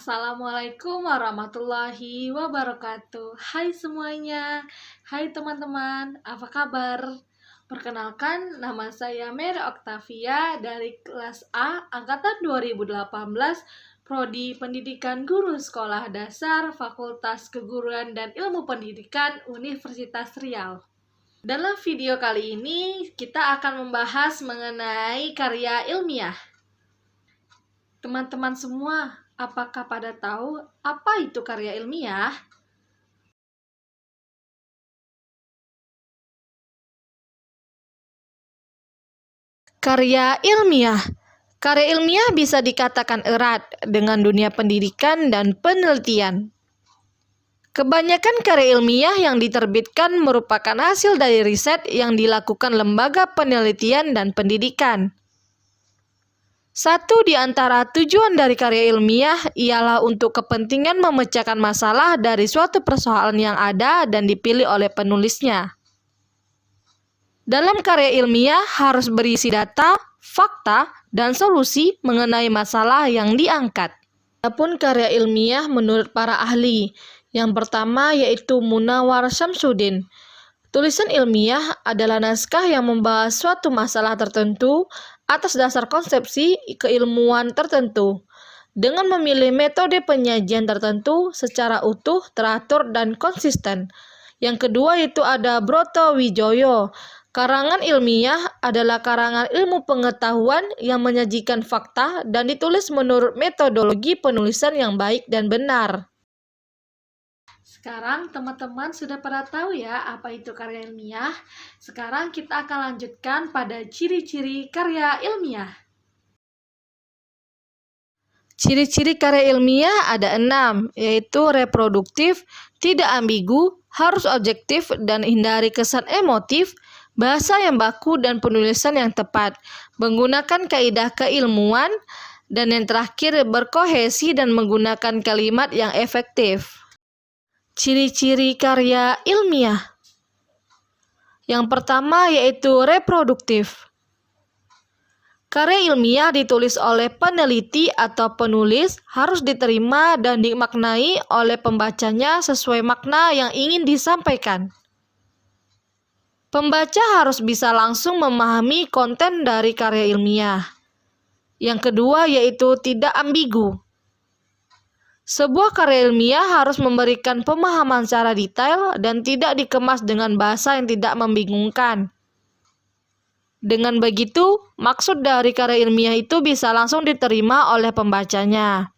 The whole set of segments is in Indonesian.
Assalamualaikum warahmatullahi wabarakatuh. Hai semuanya, hai teman-teman, apa kabar? Perkenalkan, nama saya Mary Octavia dari kelas A angkatan 2018, Prodi Pendidikan Guru Sekolah Dasar, Fakultas Keguruan dan Ilmu Pendidikan Universitas Riau. Dalam video kali ini, kita akan membahas mengenai karya ilmiah. Teman-teman semua, apakah pada tahu apa itu karya ilmiah? Karya ilmiah. Karya ilmiah bisa dikatakan erat dengan dunia pendidikan dan penelitian. Kebanyakan karya ilmiah yang diterbitkan merupakan hasil dari riset yang dilakukan lembaga penelitian dan pendidikan. Satu di antara tujuan dari karya ilmiah ialah untuk kepentingan memecahkan masalah dari suatu persoalan yang ada dan dipilih oleh penulisnya. Dalam karya ilmiah harus berisi data, fakta, dan solusi mengenai masalah yang diangkat. Adapun karya ilmiah menurut para ahli, yang pertama yaitu Munawar Syamsuddin. Tulisan ilmiah adalah naskah yang membahas suatu masalah tertentu atas dasar konsepsi keilmuan tertentu, dengan memilih metode penyajian tertentu secara utuh, teratur, dan konsisten. Yang kedua yaitu ada Broto Wijoyo. Karangan ilmiah adalah karangan ilmu pengetahuan yang menyajikan fakta dan ditulis menurut metodologi penulisan yang baik dan benar. Sekarang teman-teman sudah pada tahu ya apa itu karya ilmiah. Sekarang kita akan lanjutkan pada ciri-ciri karya ilmiah. Ciri-ciri karya ilmiah ada 6, yaitu reproduktif, tidak ambigu, harus objektif dan hindari kesan emotif, bahasa yang baku dan penulisan yang tepat, menggunakan kaidah keilmuan, dan yang terakhir berkohesi dan menggunakan kalimat yang efektif. Ciri-ciri karya ilmiah. Yang pertama yaitu reproduktif. Karya ilmiah ditulis oleh peneliti atau penulis harus diterima dan dimaknai oleh pembacanya sesuai makna yang ingin disampaikan. Pembaca harus bisa langsung memahami konten dari karya ilmiah. Yang kedua yaitu tidak ambigu. Sebuah karya ilmiah harus memberikan pemahaman secara detail dan tidak dikemas dengan bahasa yang tidak membingungkan. Dengan begitu, maksud dari karya ilmiah itu bisa langsung diterima oleh pembacanya.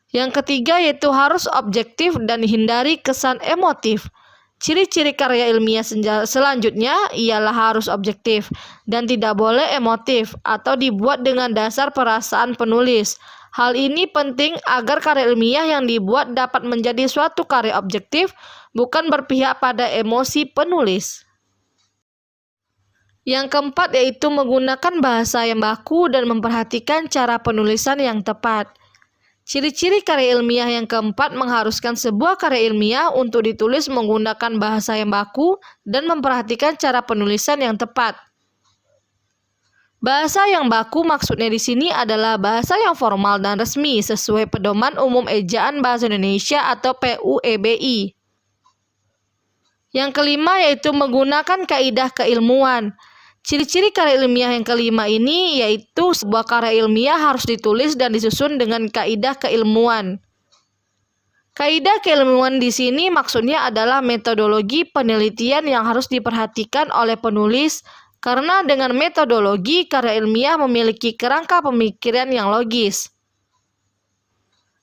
Yang ketiga yaitu harus objektif dan hindari kesan emotif. Ciri-ciri karya ilmiah selanjutnya ialah harus objektif dan tidak boleh emotif atau dibuat dengan dasar perasaan penulis. Hal ini penting agar karya ilmiah yang dibuat dapat menjadi suatu karya objektif, bukan berpihak pada emosi penulis. Yang keempat yaitu menggunakan bahasa yang baku dan memperhatikan cara penulisan yang tepat. Ciri-ciri karya ilmiah yang keempat mengharuskan sebuah karya ilmiah untuk ditulis menggunakan bahasa yang baku dan memperhatikan cara penulisan yang tepat. Bahasa yang baku maksudnya di sini adalah bahasa yang formal dan resmi sesuai Pedoman Umum Ejaan Bahasa Indonesia atau PUEBI. Yang kelima yaitu menggunakan kaidah keilmuan. Ciri-ciri karya ilmiah yang kelima ini yaitu sebuah karya ilmiah harus ditulis dan disusun dengan kaidah keilmuan. Kaidah keilmuan di sini maksudnya adalah metodologi penelitian yang harus diperhatikan oleh penulis, karena dengan metodologi karya ilmiah memiliki kerangka pemikiran yang logis.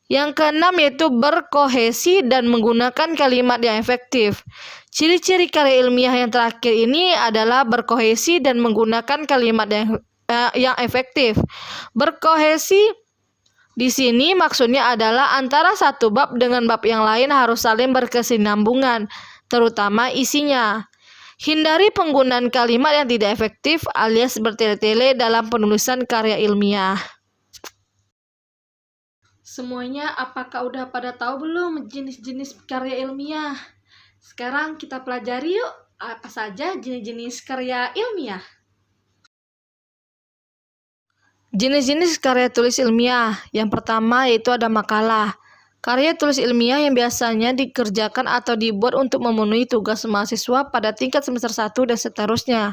Yang keenam yaitu berkohesi dan menggunakan kalimat yang efektif. Ciri-ciri karya ilmiah yang terakhir ini adalah berkohesi dan menggunakan kalimat yang efektif. Berkohesi di sini maksudnya adalah antara satu bab dengan bab yang lain harus saling berkesinambungan, terutama isinya. Hindari penggunaan kalimat yang tidak efektif alias bertele-tele dalam penulisan karya ilmiah. Semuanya apakah udah pada tahu belum jenis-jenis karya ilmiah? Sekarang kita pelajari yuk apa saja jenis-jenis karya ilmiah. Jenis-jenis karya tulis ilmiah. Yang pertama yaitu ada makalah. Karya tulis ilmiah yang biasanya dikerjakan atau dibuat untuk memenuhi tugas mahasiswa pada tingkat semester 1 dan seterusnya.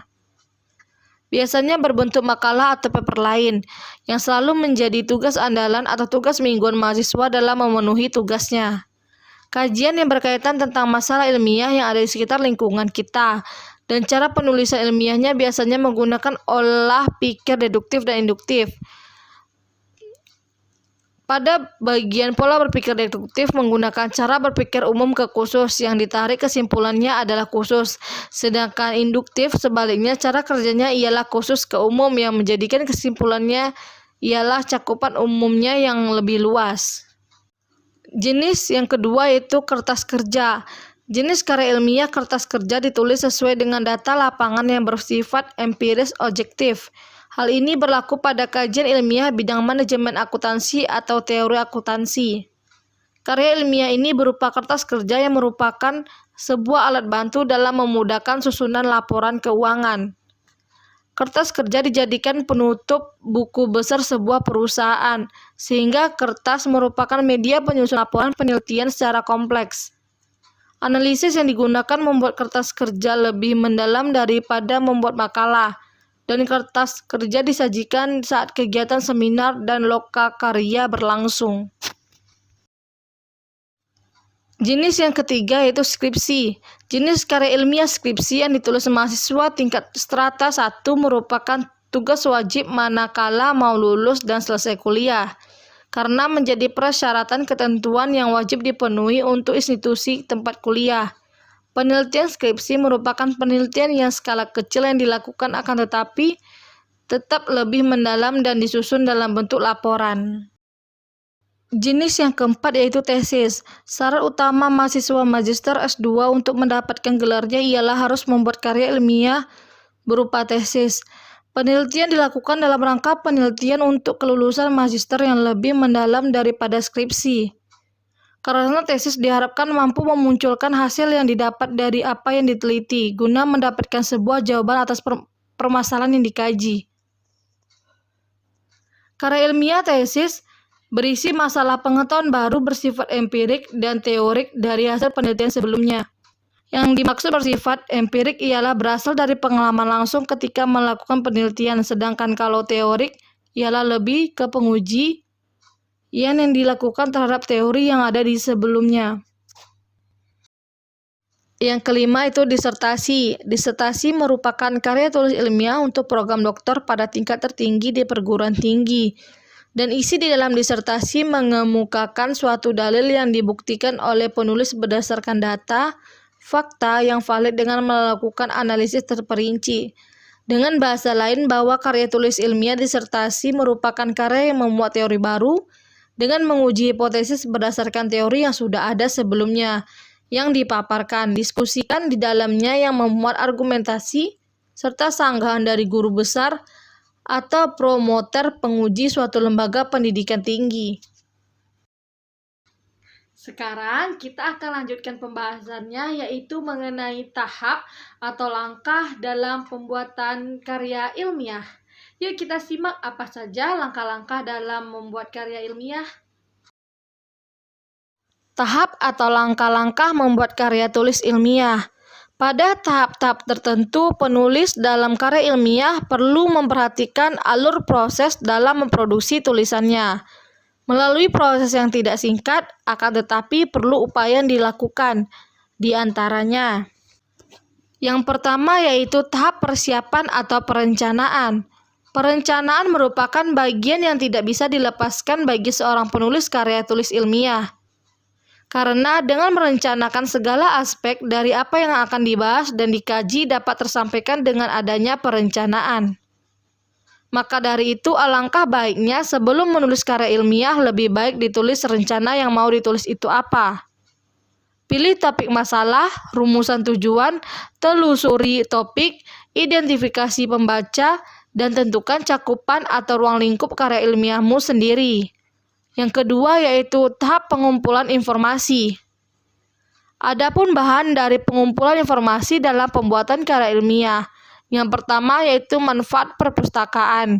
Biasanya berbentuk makalah atau paper lain, yang selalu menjadi tugas andalan atau tugas mingguan mahasiswa dalam memenuhi tugasnya. Kajian yang berkaitan tentang masalah ilmiah yang ada di sekitar lingkungan kita, dan cara penulisan ilmiahnya biasanya menggunakan olah pikir deduktif dan induktif. Pada bagian pola berpikir deduktif menggunakan cara berpikir umum ke khusus, yang ditarik kesimpulannya adalah khusus. Sedangkan induktif sebaliknya, cara kerjanya ialah khusus ke umum yang menjadikan kesimpulannya ialah cakupan umumnya yang lebih luas. Jenis yang kedua yaitu kertas kerja. Jenis karya ilmiah kertas kerja ditulis sesuai dengan data lapangan yang bersifat empiris objektif. Hal ini berlaku pada kajian ilmiah bidang manajemen akuntansi atau teori akuntansi. Karya ilmiah ini berupa kertas kerja yang merupakan sebuah alat bantu dalam memudahkan susunan laporan keuangan. Kertas kerja dijadikan penutup buku besar sebuah perusahaan, sehingga kertas merupakan media penyusun laporan penelitian secara kompleks. Analisis yang digunakan membuat kertas kerja lebih mendalam daripada membuat makalah, dan kertas kerja disajikan saat kegiatan seminar dan lokakarya berlangsung. Jenis yang ketiga yaitu skripsi. Jenis karya ilmiah skripsi yang ditulis mahasiswa tingkat strata 1 merupakan tugas wajib manakala mau lulus dan selesai kuliah, karena menjadi persyaratan ketentuan yang wajib dipenuhi untuk institusi tempat kuliah. Penelitian skripsi merupakan penelitian yang skala kecil yang dilakukan akan tetapi tetap lebih mendalam dan disusun dalam bentuk laporan. Jenis yang keempat yaitu tesis. Syarat utama mahasiswa magister S2 untuk mendapatkan gelarnya ialah harus membuat karya ilmiah berupa tesis. Penelitian dilakukan dalam rangka penelitian untuk kelulusan magister yang lebih mendalam daripada skripsi. Karena tesis diharapkan mampu memunculkan hasil yang didapat dari apa yang diteliti, guna mendapatkan sebuah jawaban atas permasalahan yang dikaji. Karya ilmiah tesis berisi masalah pengetahuan baru bersifat empirik dan teorik dari hasil penelitian sebelumnya. Yang dimaksud bersifat empirik ialah berasal dari pengalaman langsung ketika melakukan penelitian, sedangkan kalau teorik ialah lebih ke penguji yang dilakukan terhadap teori yang ada di sebelumnya. Yang kelima itu disertasi. Disertasi merupakan karya tulis ilmiah untuk program doktor pada tingkat tertinggi di perguruan tinggi. Dan isi di dalam disertasi mengemukakan suatu dalil yang dibuktikan oleh penulis berdasarkan data, fakta yang valid dengan melakukan analisis terperinci. Dengan bahasa lain, bahwa karya tulis ilmiah disertasi merupakan karya yang memuat teori baru dengan menguji hipotesis berdasarkan teori yang sudah ada sebelumnya, yang dipaparkan, diskusikan di dalamnya yang memuat argumentasi, serta sanggahan dari guru besar atau promoter penguji suatu lembaga pendidikan tinggi. Sekarang kita akan lanjutkan pembahasannya, yaitu mengenai tahap atau langkah dalam pembuatan karya ilmiah. Yuk kita simak apa saja langkah-langkah dalam membuat karya ilmiah. Tahap atau langkah-langkah membuat karya tulis ilmiah. Pada tahap-tahap tertentu, penulis dalam karya ilmiah perlu memperhatikan alur proses dalam memproduksi tulisannya. Melalui proses yang tidak singkat, akan tetapi perlu upaya yang dilakukan. Di antaranya, yang pertama yaitu tahap persiapan atau perencanaan. Perencanaan merupakan bagian yang tidak bisa dilepaskan bagi seorang penulis karya tulis ilmiah. Karena dengan merencanakan segala aspek dari apa yang akan dibahas dan dikaji dapat tersampaikan dengan adanya perencanaan. Maka dari itu alangkah baiknya sebelum menulis karya ilmiah lebih baik ditulis rencana yang mau ditulis itu apa. Pilih topik masalah, rumusan tujuan, telusuri topik, identifikasi pembaca, dan tentukan cakupan atau ruang lingkup karya ilmiahmu sendiri. Yang kedua yaitu tahap pengumpulan informasi. Adapun bahan dari pengumpulan informasi dalam pembuatan karya ilmiah. Yang pertama yaitu manfaat perpustakaan.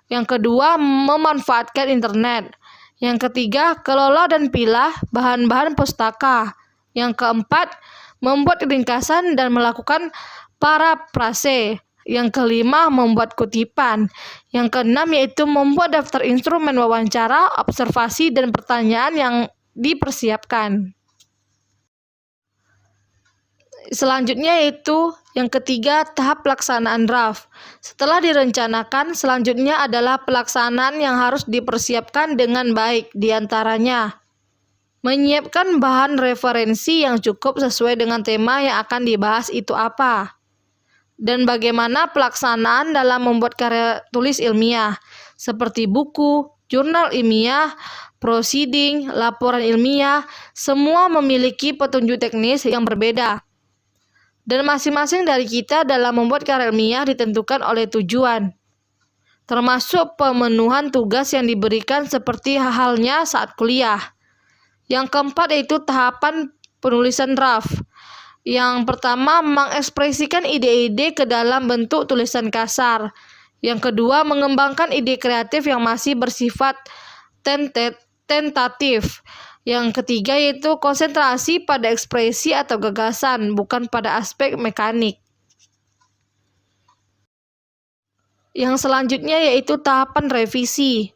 Yang kedua, memanfaatkan internet. Yang ketiga, kelola dan pilah bahan-bahan pustaka. Yang keempat, membuat ringkasan dan melakukan parafrase. Yang kelima, membuat kutipan. Yang keenam yaitu membuat daftar instrumen wawancara, observasi, dan pertanyaan yang dipersiapkan. Selanjutnya yaitu yang ketiga, tahap pelaksanaan draft. Setelah direncanakan, selanjutnya adalah pelaksanaan yang harus dipersiapkan dengan baik. Di antaranya, menyiapkan bahan referensi yang cukup sesuai dengan tema yang akan dibahas itu apa. Dan bagaimana pelaksanaan dalam membuat karya tulis ilmiah, seperti buku, jurnal ilmiah, proceeding, laporan ilmiah, semua memiliki petunjuk teknis yang berbeda. Dan masing-masing dari kita dalam membuat karya ilmiah ditentukan oleh tujuan, termasuk pemenuhan tugas yang diberikan seperti halnya saat kuliah. Yang keempat yaitu tahapan penulisan draft. Yang pertama, mengekspresikan ide-ide ke dalam bentuk tulisan kasar. Yang kedua, mengembangkan ide kreatif yang masih bersifat tentatif. Yang ketiga yaitu konsentrasi pada ekspresi atau gagasan, bukan pada aspek mekanik. Yang selanjutnya yaitu tahapan revisi.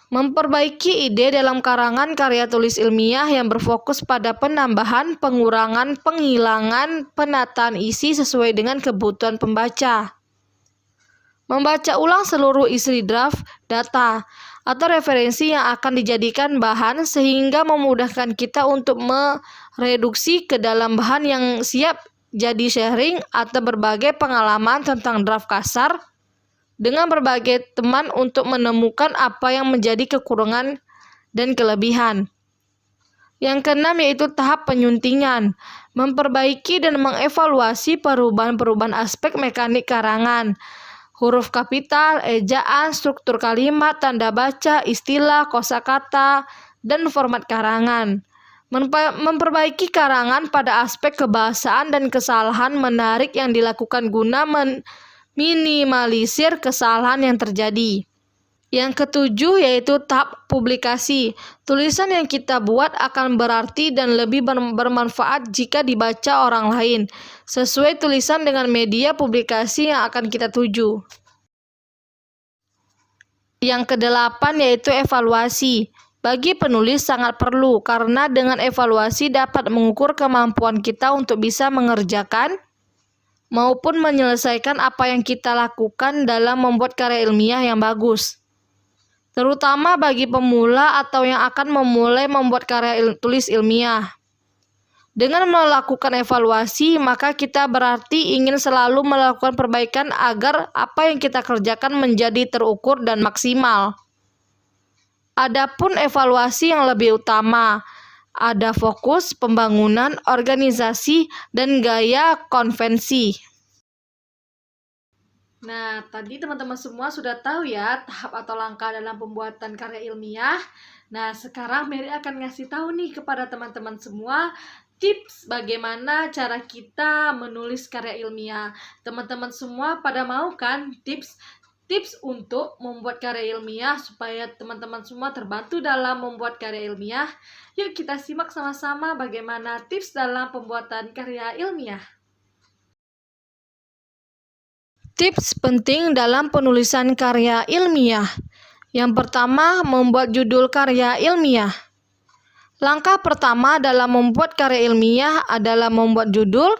Memperbaiki ide dalam karangan karya tulis ilmiah yang berfokus pada penambahan, pengurangan, penghilangan, penataan isi sesuai dengan kebutuhan pembaca. Membaca ulang seluruh isi draft, data, atau referensi yang akan dijadikan bahan sehingga memudahkan kita untuk mereduksi ke dalam bahan yang siap jadi sharing atau berbagai pengalaman tentang draft kasar dengan berbagai teman untuk menemukan apa yang menjadi kekurangan dan kelebihan. Yang keenam yaitu tahap penyuntingan, memperbaiki dan mengevaluasi perubahan-perubahan aspek mekanik karangan, huruf kapital, ejaan, struktur kalimat, tanda baca, istilah, kosakata, dan format karangan. Memperbaiki karangan pada aspek kebahasaan dan kesalahan menarik yang dilakukan guna minimalisir kesalahan yang terjadi. Yang ketujuh yaitu tahap publikasi. Tulisan yang kita buat akan berarti dan lebih bermanfaat jika dibaca orang lain, sesuai tulisan dengan media publikasi yang akan kita tuju. Yang kedelapan yaitu evaluasi. Bagi penulis sangat perlu karena dengan evaluasi dapat mengukur kemampuan kita untuk bisa mengerjakan maupun menyelesaikan apa yang kita lakukan dalam membuat karya ilmiah yang bagus. Terutama bagi pemula atau yang akan memulai membuat karya tulis ilmiah. Dengan melakukan evaluasi, maka kita berarti ingin selalu melakukan perbaikan agar apa yang kita kerjakan menjadi terukur dan maksimal. Adapun evaluasi yang lebih utama, ada fokus, pembangunan, organisasi, dan gaya konvensi. Nah, tadi teman-teman semua sudah tahu ya tahap atau langkah dalam pembuatan karya ilmiah. Nah, sekarang Mary akan ngasih tahu nih kepada teman-teman semua tips bagaimana cara kita menulis karya ilmiah. Teman-teman semua pada mau kan tips untuk membuat karya ilmiah supaya teman-teman semua terbantu dalam membuat karya ilmiah? Yuk kita simak sama-sama bagaimana tips dalam pembuatan karya ilmiah. Tips penting dalam penulisan karya ilmiah. Yang pertama, membuat judul karya ilmiah. Langkah pertama dalam membuat karya ilmiah adalah membuat judul.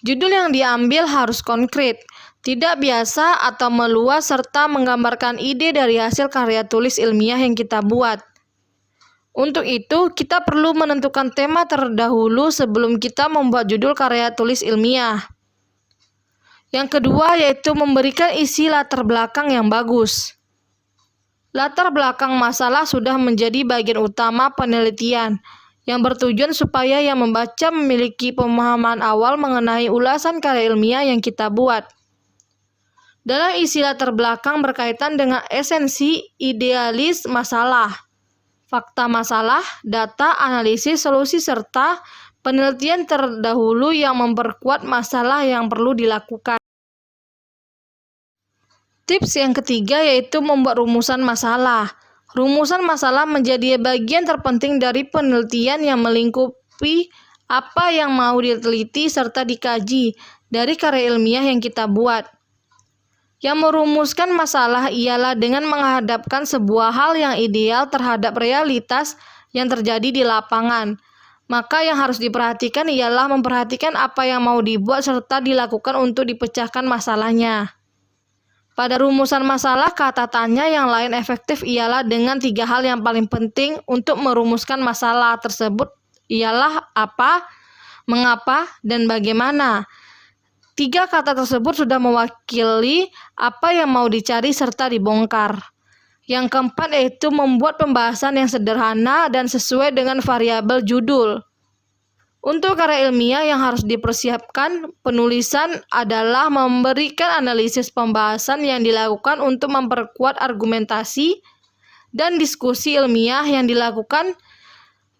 Judul yang diambil harus konkret, tidak biasa atau meluas serta menggambarkan ide dari hasil karya tulis ilmiah yang kita buat. Untuk itu, kita perlu menentukan tema terdahulu sebelum kita membuat judul karya tulis ilmiah. Yang kedua yaitu memberikan isi latar belakang yang bagus. Latar belakang masalah sudah menjadi bagian utama penelitian yang bertujuan supaya yang membaca memiliki pemahaman awal mengenai ulasan karya ilmiah yang kita buat. Dalam isi latar belakang berkaitan dengan esensi idealis masalah, fakta masalah, data, analisis, solusi, serta penelitian terdahulu yang memperkuat masalah yang perlu dilakukan. Tips yang ketiga yaitu membuat rumusan masalah. Rumusan masalah menjadi bagian terpenting dari penelitian yang melingkupi apa yang mau diteliti serta dikaji dari karya ilmiah yang kita buat. Yang merumuskan masalah ialah dengan menghadapkan sebuah hal yang ideal terhadap realitas yang terjadi di lapangan. Maka yang harus diperhatikan ialah memperhatikan apa yang mau dibuat serta dilakukan untuk dipecahkan masalahnya. Pada rumusan masalah, kata tanya yang lain efektif ialah dengan 3 hal yang paling penting untuk merumuskan masalah tersebut ialah apa, mengapa, dan bagaimana. 3 kata tersebut sudah mewakili apa yang mau dicari serta dibongkar. Yang keempat yaitu membuat pembahasan yang sederhana dan sesuai dengan variabel judul. Untuk karya ilmiah yang harus dipersiapkan, penulisan adalah memberikan analisis pembahasan yang dilakukan untuk memperkuat argumentasi dan diskusi ilmiah yang dilakukan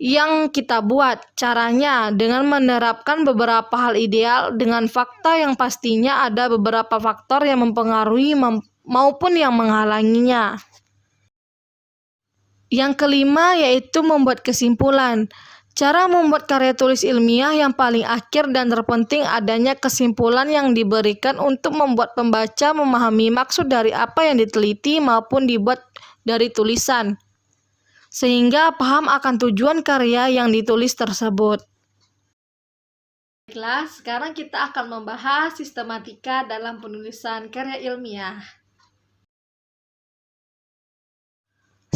yang kita buat. Caranya dengan menerapkan beberapa hal ideal dengan fakta yang pastinya ada beberapa faktor yang mempengaruhi maupun yang menghalanginya. Yang kelima yaitu membuat kesimpulan. Cara membuat karya tulis ilmiah yang paling akhir dan terpenting adanya kesimpulan yang diberikan untuk membuat pembaca memahami maksud dari apa yang diteliti maupun dibuat dari tulisan, sehingga paham akan tujuan karya yang ditulis tersebut. Baiklah, sekarang kita akan membahas sistematika dalam penulisan karya ilmiah.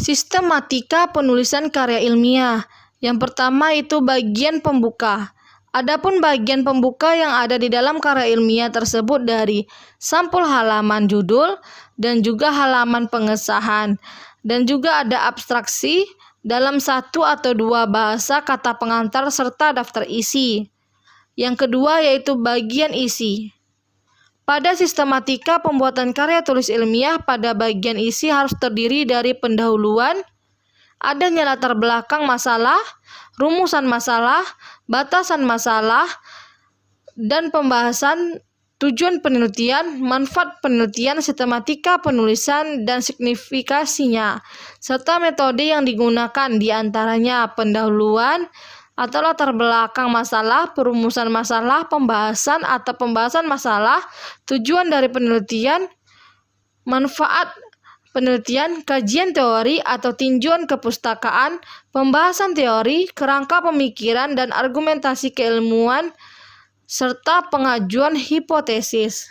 Sistematika penulisan karya ilmiah. Yang pertama itu bagian pembuka. Adapun bagian pembuka yang ada di dalam karya ilmiah tersebut dari sampul halaman judul dan juga halaman pengesahan. Dan juga ada abstraksi dalam 1 atau 2 bahasa kata pengantar serta daftar isi. Yang kedua yaitu bagian isi. Pada sistematika pembuatan karya tulis ilmiah, pada bagian isi harus terdiri dari pendahuluan, adanya latar belakang masalah, rumusan masalah, batasan masalah, dan pembahasan tujuan penelitian, manfaat penelitian, sistematika penulisan, dan signifikasinya, serta metode yang digunakan, diantaranya pendahuluan atau latar belakang masalah, perumusan masalah, pembahasan atau pembahasan masalah, tujuan dari penelitian, manfaat penelitian, kajian teori atau tinjauan kepustakaan, pembahasan teori, kerangka pemikiran dan argumentasi keilmuan, serta pengajuan hipotesis.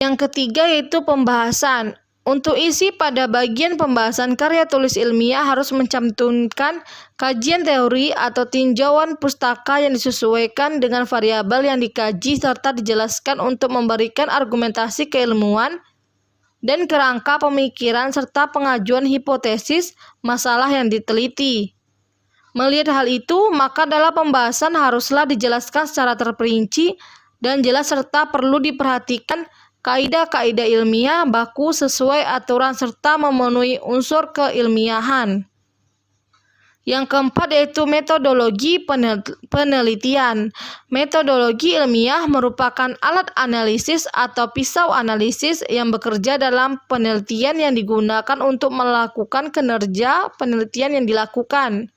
Yang ketiga yaitu pembahasan. Untuk isi pada bagian pembahasan karya tulis ilmiah harus mencantumkan kajian teori atau tinjauan pustaka yang disesuaikan dengan variabel yang dikaji serta dijelaskan untuk memberikan argumentasi keilmuan dan kerangka pemikiran serta pengajuan hipotesis masalah yang diteliti. Melihat hal itu, maka dalam pembahasan haruslah dijelaskan secara terperinci dan jelas serta perlu diperhatikan kaidah-kaidah ilmiah baku sesuai aturan serta memenuhi unsur keilmiahan. Yang keempat yaitu metodologi penelitian. Metodologi ilmiah merupakan alat analisis atau pisau analisis yang bekerja dalam penelitian yang digunakan untuk melakukan kinerja penelitian yang dilakukan.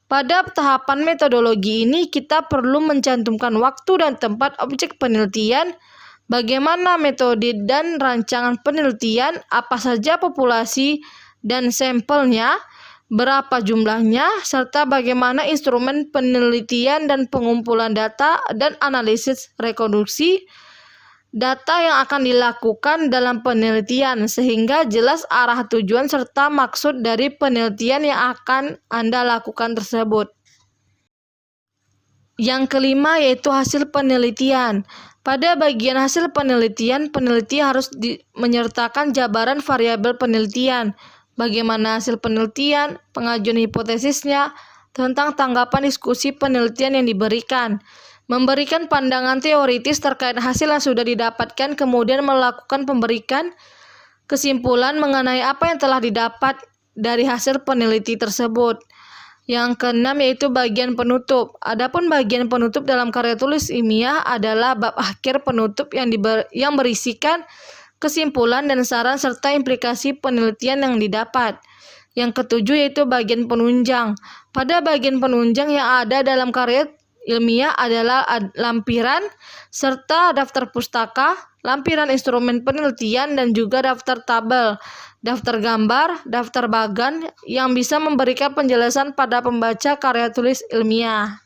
Pada tahapan metodologi ini kita perlu mencantumkan waktu dan tempat objek penelitian, bagaimana metode dan rancangan penelitian, apa saja populasi dan sampelnya, berapa jumlahnya, serta bagaimana instrumen penelitian dan pengumpulan data dan analisis reproduksi data yang akan dilakukan dalam penelitian, sehingga jelas arah tujuan serta maksud dari penelitian yang akan Anda lakukan tersebut. Yang kelima yaitu hasil penelitian. Pada bagian hasil penelitian, peneliti harus menyertakan jabaran variabel penelitian, bagaimana hasil penelitian, pengajuan hipotesisnya, tentang tanggapan diskusi penelitian yang diberikan, memberikan pandangan teoritis terkait hasil yang sudah didapatkan, kemudian melakukan pemberikan kesimpulan mengenai apa yang telah didapat dari hasil peneliti tersebut. Yang keenam yaitu bagian penutup. Adapun bagian penutup dalam karya tulis ilmiah adalah bab akhir penutup yang berisikan kesimpulan dan saran serta implikasi penelitian yang didapat. Yang ketujuh yaitu bagian penunjang. Pada bagian penunjang yang ada dalam karya ilmiah adalah lampiran serta daftar pustaka, lampiran instrumen penelitian, dan juga daftar tabel, daftar gambar, daftar bagan yang bisa memberikan penjelasan pada pembaca karya tulis ilmiah.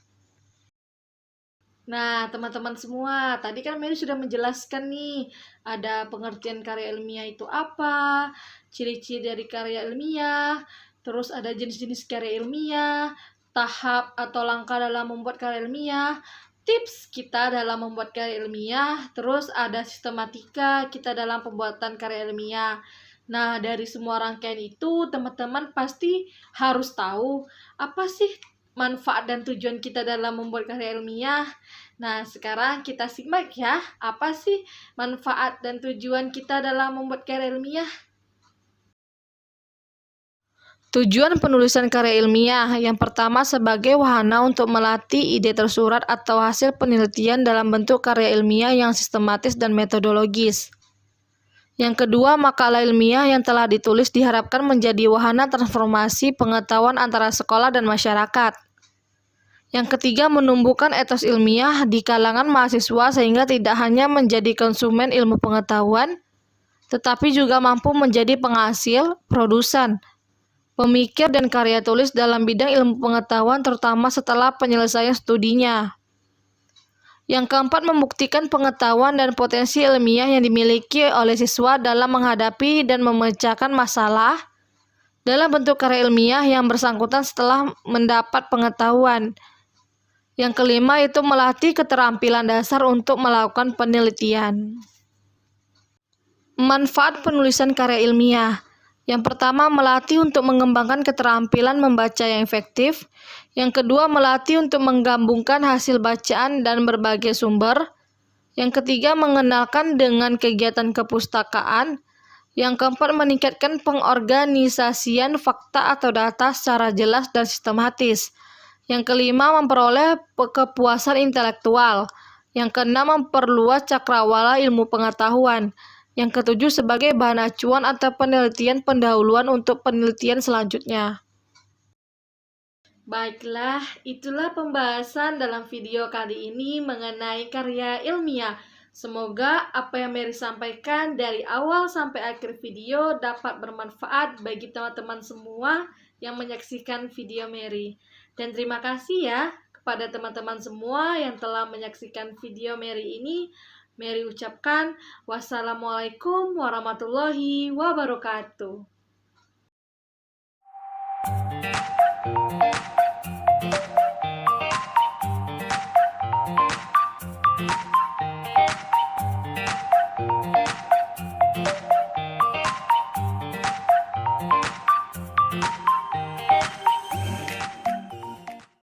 Nah, teman-teman semua, tadi kan Mary sudah menjelaskan nih, ada pengertian karya ilmiah itu apa, ciri-ciri dari karya ilmiah, terus ada jenis-jenis karya ilmiah, tahap atau langkah dalam membuat karya ilmiah, tips kita dalam membuat karya ilmiah, terus ada sistematika kita dalam pembuatan karya ilmiah. Nah, dari semua rangkaian itu, teman-teman pasti harus tahu apa sih manfaat dan tujuan kita dalam membuat karya ilmiah. Nah, sekarang kita simak ya, apa sih manfaat dan tujuan kita dalam membuat karya ilmiah? Tujuan penulisan karya ilmiah yang pertama sebagai wahana untuk melatih ide tersurat atau hasil penelitian dalam bentuk karya ilmiah yang sistematis dan metodologis. Yang kedua, makalah ilmiah yang telah ditulis diharapkan menjadi wahana transformasi pengetahuan antara sekolah dan masyarakat. Yang ketiga, menumbuhkan etos ilmiah di kalangan mahasiswa sehingga tidak hanya menjadi konsumen ilmu pengetahuan, tetapi juga mampu menjadi penghasil, produsen, pemikir, dan karya tulis dalam bidang ilmu pengetahuan terutama setelah penyelesaian studinya. Yang keempat, membuktikan pengetahuan dan potensi ilmiah yang dimiliki oleh siswa dalam menghadapi dan memecahkan masalah dalam bentuk karya ilmiah yang bersangkutan setelah mendapat pengetahuan. Yang kelima itu melatih keterampilan dasar untuk melakukan penelitian. Manfaat penulisan karya ilmiah. Yang pertama, melatih untuk mengembangkan keterampilan membaca yang efektif. Yang kedua, melatih untuk menggabungkan hasil bacaan dan berbagai sumber. Yang ketiga, mengenalkan dengan kegiatan kepustakaan. Yang keempat, meningkatkan pengorganisasian fakta atau data secara jelas dan sistematis. Yang kelima, memperoleh kepuasan intelektual. Yang keenam, memperluas cakrawala ilmu pengetahuan. Yang ketujuh, sebagai bahan acuan atau penelitian pendahuluan untuk penelitian selanjutnya. Baiklah, itulah pembahasan dalam video kali ini mengenai karya ilmiah. Semoga apa yang Mary sampaikan dari awal sampai akhir video dapat bermanfaat bagi teman-teman semua yang menyaksikan video Mary. Dan terima kasih ya kepada teman-teman semua yang telah menyaksikan video Mary ini. Mary ucapkan wassalamualaikum warahmatullahi wabarakatuh.